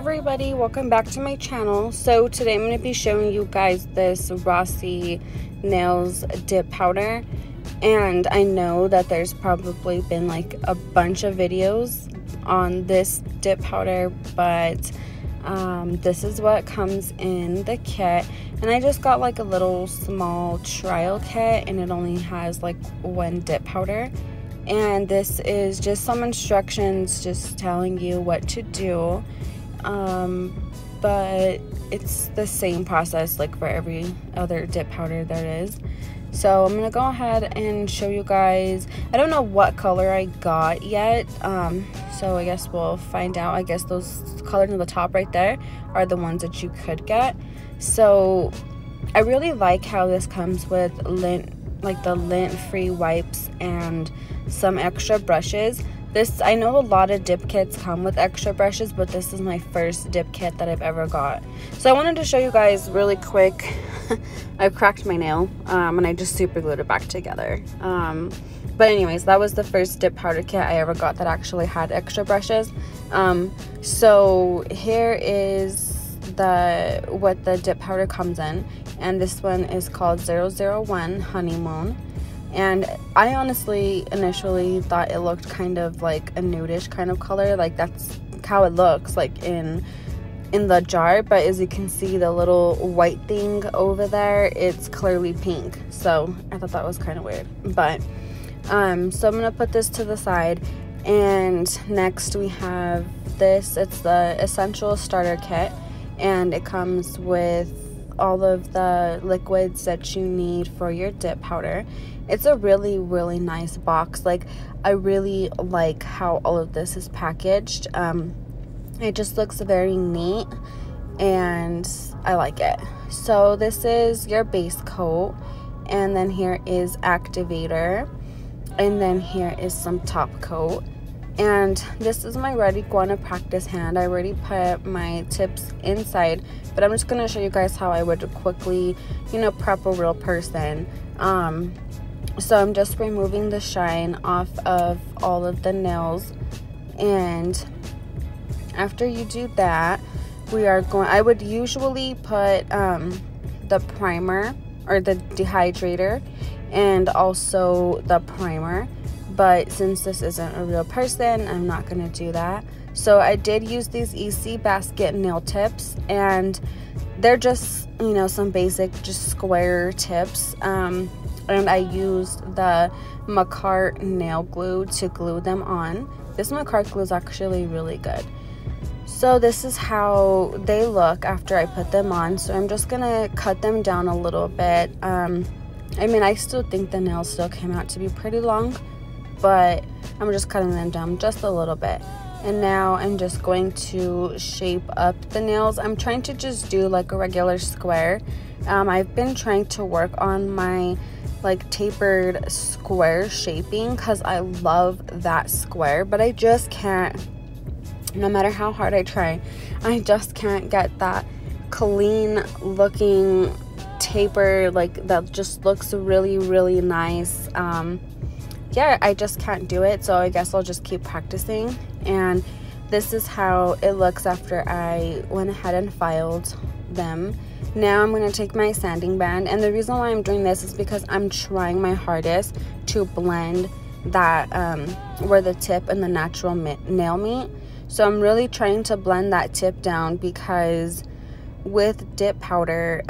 everybody, welcome back to my channel. So today I'm going to be showing you guys this Rossi Nails Dip Powder, and I know that there's probably been like a bunch of videos on this dip powder, but this is what comes in the kit, and I just got like a little small trial kit, and it only has like one dip powder. And this is just some instructions just telling you what to do, but it's the same process like for every other dip powder there is. So I'm gonna go ahead and show you guys. I don't know what color I got yet, so I guess we'll find out. I guess those colors on the top right there are the ones that you could get. So I really like how this comes with lint, like the lint-free wipes and some extra brushes. This, I know a lot of dip kits come with extra brushes, but this is my first dip kit that I've ever got. So I wanted to show you guys really quick. I cracked my nail and I just super glued it back together. But anyways, that was the first dip powder kit I ever got that actually had extra brushes. So here is what the dip powder comes in, and this one is called 001 Honeymoon. And I honestly initially thought it looked kind of like a nudish kind of color, like that's how it looks like in the jar, but as you can see, the little white thing over there, it's clearly pink. So I thought that was kind of weird, but so I'm gonna put this to the side. And next we have this. It's the Essential Starter Kit, and it comes with all of the liquids that you need for your dip powder. It's a really nice box. Like, I really like how all of this is packaged. It just looks very neat and I like it. So this is your base coat, and then here is activator, and then here is some top coat. And this is my Ready Guana practice hand. I already put my tips inside, but I'm just gonna show you guys how I would quickly, you know, prep a real person. So I'm just removing the shine off of all of the nails, and after you do that, we are going, I would usually put the primer or the dehydrator and also the primer, but since this isn't a real person, I'm not gonna do that. So I did use these EC Basket nail tips, and they're just, you know, some basic just square tips. And I used the Macart nail glue to glue them on. This Macart glue is actually really good. So this is how they look after I put them on. So I'm just gonna cut them down a little bit. I mean, I still think the nails still came out to be pretty long, but I'm just cutting them down just a little bit. And now I'm just going to shape up the nails. I'm trying to just do like a regular square. I've been trying to work on my like tapered square shaping because I love that square, but I just can't, no matter how hard I try, I just can't get that clean looking taper, like that just looks really nice. Yeah, I just can't do it, so I guess I'll just keep practicing. And this is how it looks after I went ahead and filed them. Now I'm going to take my sanding band, and the reason why I'm doing this is because I'm trying my hardest to blend that where the tip and the natural nail meet. So I'm really trying to blend that tip down, because with dip powder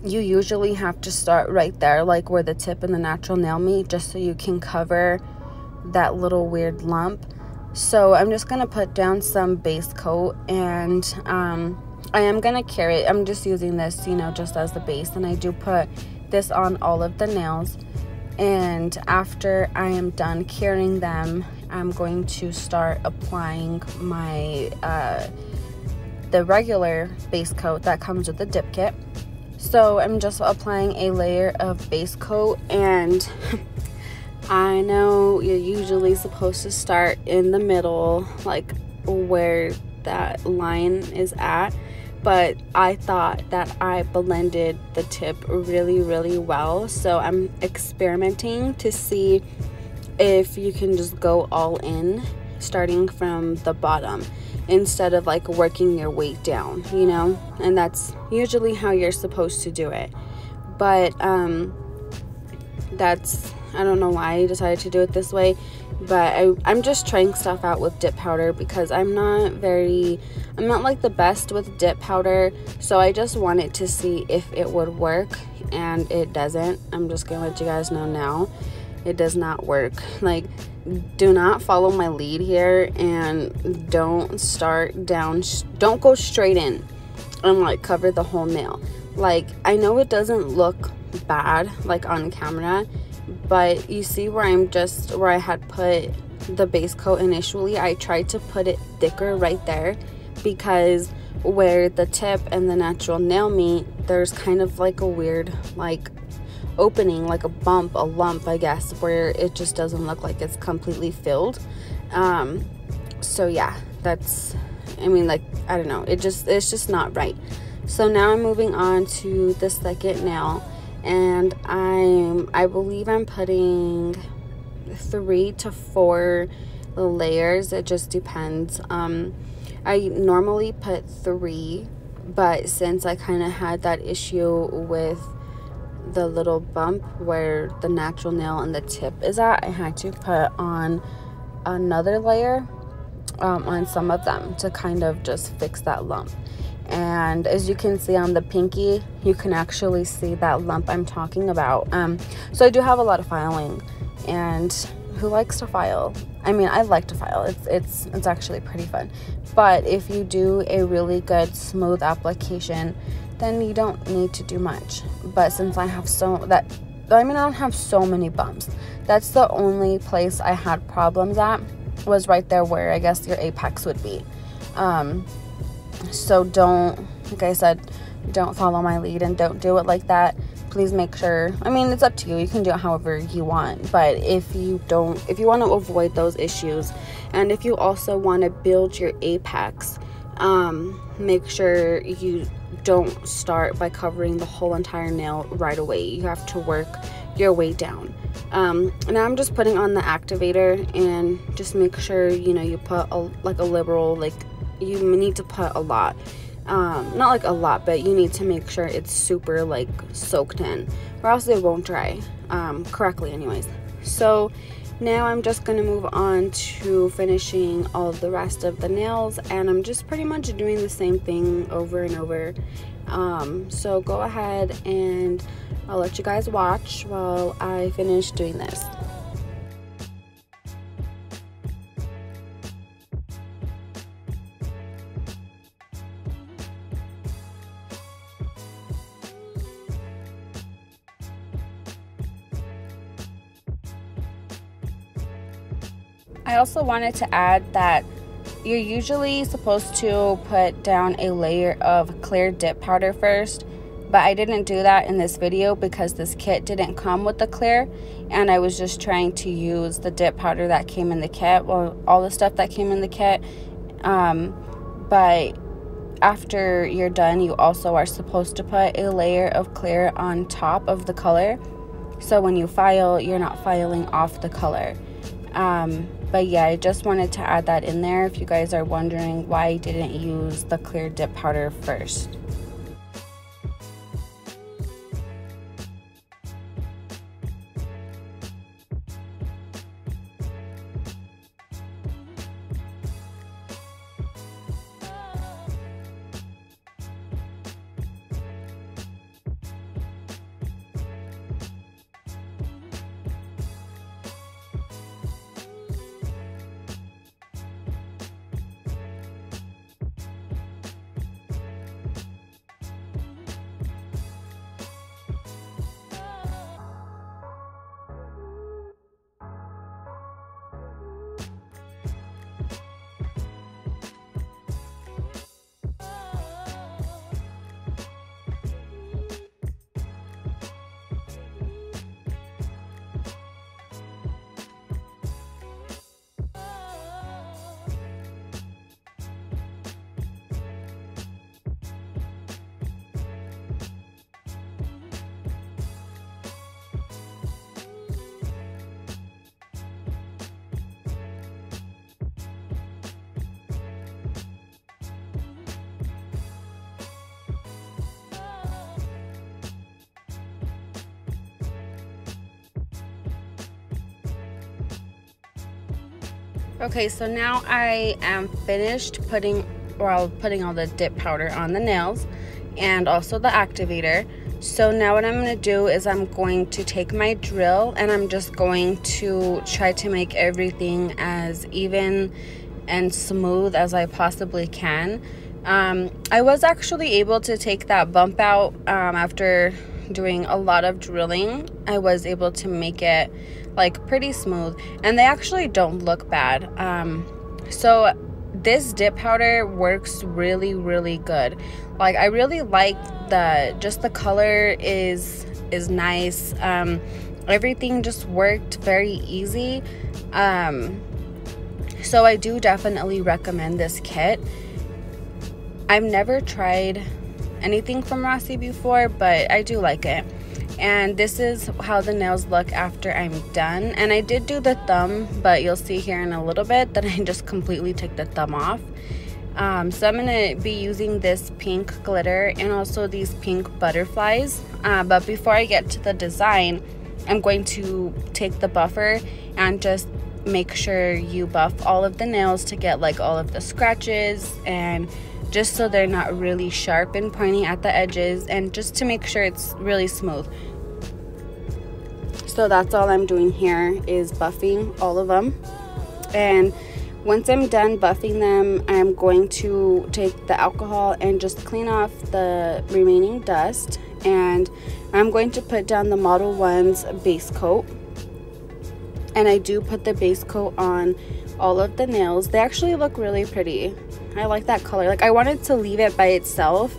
you usually have to start right there, like where the tip and the natural nail meet, just so you can cover that little weird lump. So I'm just going to put down some base coat, and I am going to cure it. I'm just using this, you know, just as the base, and I do put this on all of the nails. And after I am done curing them, I'm going to start applying my the regular base coat that comes with the dip kit. So I'm just applying a layer of base coat, and I know you're usually supposed to start in the middle, like where that line is at, but I thought that I blended the tip really well. So I'm experimenting to see if you can just go all in starting from the bottom. instead of like working your weight down, you know, and that's usually how you're supposed to do it. But that's, I don't know why I decided to do it this way, but I'm just trying stuff out with dip powder because I'm not like the best with dip powder, so I just wanted to see if it would work, and it doesn't. I'm just gonna let you guys know now, it does not work. Like, do not follow my lead here, and don't go straight in and like cover the whole nail. Like, I know it doesn't look bad like on camera, but you see where I had put the base coat initially, I tried to put it thicker right there, because where the tip and the natural nail meet, there's kind of like a weird like opening, like a bump, a lump, I guess, where it just doesn't look like it's completely filled. So yeah, that's, I mean, like, I don't know, it's just not right. So now I'm moving on to the second nail, and I believe I'm putting 3 to 4 layers. It just depends. I normally put 3, but since I kind of had that issue with the little bump where the natural nail and the tip is at, I had to put on another layer on some of them to kind of just fix that lump. And as you can see on the pinky, you can actually see that lump I'm talking about. So I do have a lot of filing, and who likes to file? I mean, I like to file. It's actually pretty fun. But if you do a really good smooth application, then you don't need to do much. But since I have I don't have so many bumps. That's the only place I had problems at, was right there where I guess your apex would be. So don't, like I said, don't follow my lead and don't do it like that. Please make sure, I mean, it's up to you. You can do it however you want. But if you want to avoid those issues, and if you also want to build your apex, make sure you don't start by covering the whole entire nail right away. You have to work your way down. Now I'm just putting on the activator, and just make sure, you know, you put like a liberal, like, you need to put a lot, not like a lot, but you need to make sure it's super like soaked in, or else it won't dry correctly anyways. So now I'm just gonna move on to finishing all of the rest of the nails, and I'm just pretty much doing the same thing over and over. So go ahead and I'll let you guys watch while I finish doing this. I also wanted to add that you're usually supposed to put down a layer of clear dip powder first, but I didn't do that in this video because this kit didn't come with the clear, and I was just trying to use the dip powder that came in the kit, well, all the stuff that came in the kit. But after you're done, you also are supposed to put a layer of clear on top of the color, so when you file, you're not filing off the color. But yeah, I just wanted to add that in there if you guys are wondering why I didn't use the clear dip powder first. Okay, so now I am finished putting all the dip powder on the nails and also the activator. So now what I'm going to do is I'm going to take my drill and I'm just going to try to make everything as even and smooth as I possibly can. I was actually able to take that bump out after doing a lot of drilling. I was able to make it like pretty smooth, and they actually don't look bad. So this dip powder works really, really good. Like, I really like the color is nice. Everything just worked very easy. So I do definitely recommend this kit. I've never tried anything from Rossi before, but I do like it. And this is how the nails look after I'm done. And I did do the thumb, but you'll see here in a little bit that I just completely took the thumb off. So I'm going to be using this pink glitter and also these pink butterflies. But before I get to the design, I'm going to take the buffer and just make sure you buff all of the nails to get like all of the scratches, and just so they're not really sharp and pointy at the edges, and just to make sure it's really smooth. So that's all I'm doing here, is buffing all of them. And once I'm done buffing them, I'm going to take the alcohol and just clean off the remaining dust. And I'm going to put down the Modelones base coat. And I do put the base coat on all of the nails. They actually look really pretty. I like that color. Like, I wanted to leave it by itself,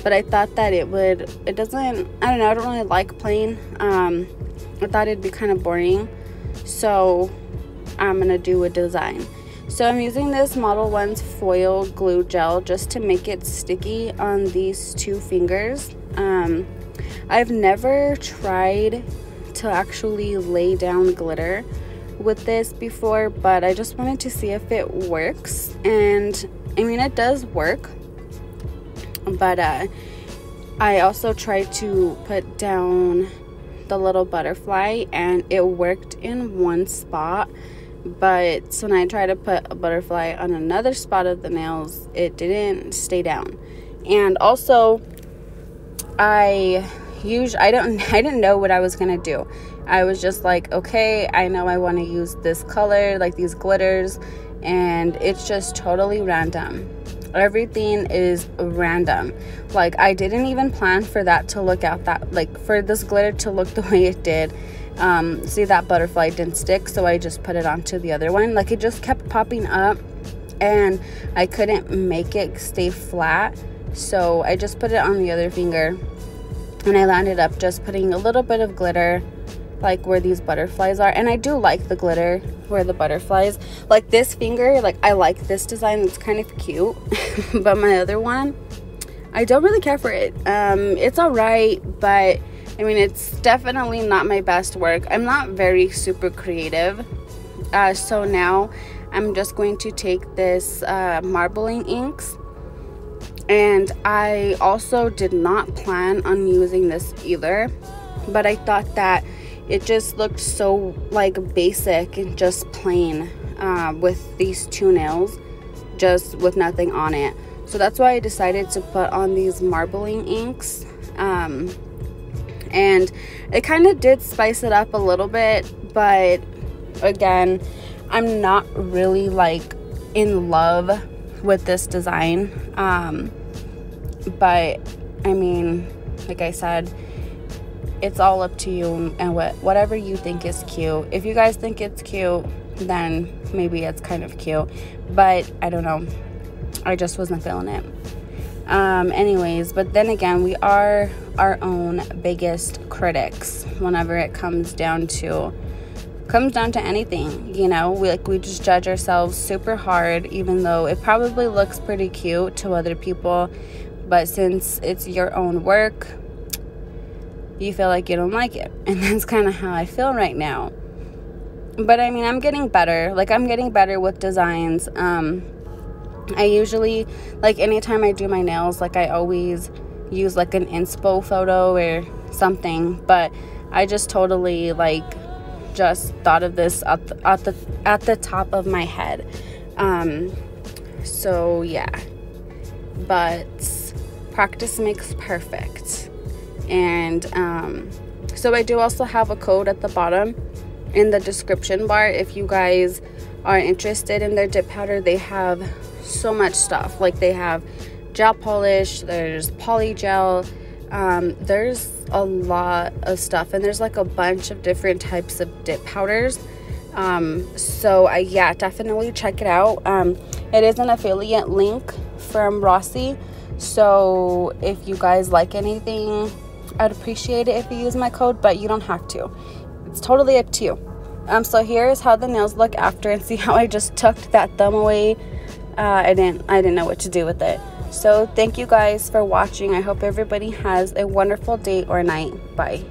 but I thought that it doesn't, I don't know, I don't really like plain. I thought it'd be kind of boring, so I'm gonna do a design. So I'm using this Modelones foil glue gel just to make it sticky on these two fingers. I've never tried to actually lay down glitter with this before, but I just wanted to see if it works. And I mean, it does work, but I also tried to put down the little butterfly and it worked in one spot, but so when I tried to put a butterfly on another spot of the nails, it didn't stay down. And also I didn't know what I was gonna do. I was just like, okay, I know I want to use this color, like these glitters, and it's just totally random. Everything is random. Like, I didn't even plan for that to look out that, like, for this glitter to look the way it did. See, that butterfly didn't stick, so I just put it onto the other one. Like, it just kept popping up and I couldn't make it stay flat, so I just put it on the other finger. And I landed up just putting a little bit of glitter like where these butterflies are. And I do like the glitter where the butterflies, like this finger, like I like this design, it's kind of cute. But my other one, I don't really care for it. It's alright, but I mean, it's definitely not my best work. I'm not very super creative. So now I'm just going to take this marbling inks. And I also did not plan on using this either, but I thought that it just looked so like basic and just plain with these two nails, just with nothing on it. So that's why I decided to put on these marbling inks. And it kind of did spice it up a little bit, but again, I'm not really like in love with this design. But I mean, like I said, it's all up to you and whatever you think is cute. If you guys think it's cute, then maybe it's kind of cute, but I don't know, I just wasn't feeling it. Anyways, but then again, we are our own biggest critics whenever it comes down to anything, you know. We just judge ourselves super hard, even though it probably looks pretty cute to other people, but since it's your own work, you feel like you don't like it. And that's kind of how I feel right now. But I mean, I'm getting better. Like, I'm getting better with designs. I usually, like, anytime I do my nails, like, I always use like an inspo photo or something, but I just totally like just thought of this at the top of my head. So yeah, but practice makes perfect. And so I do also have a code at the bottom in the description bar if you guys are interested in their dip powder. They have so much stuff. Like, they have gel polish, there's polygel, there's a lot of stuff, and there's like a bunch of different types of dip powders. So yeah, definitely check it out. It is an affiliate link from Rossi, so if you guys like anything, I'd appreciate it if you use my code, but you don't have to. It's totally up to you. So here's how the nails look after, and see how I just tucked that thumb away. I didn't know what to do with it. So thank you guys for watching. I hope everybody has a wonderful day or night. Bye.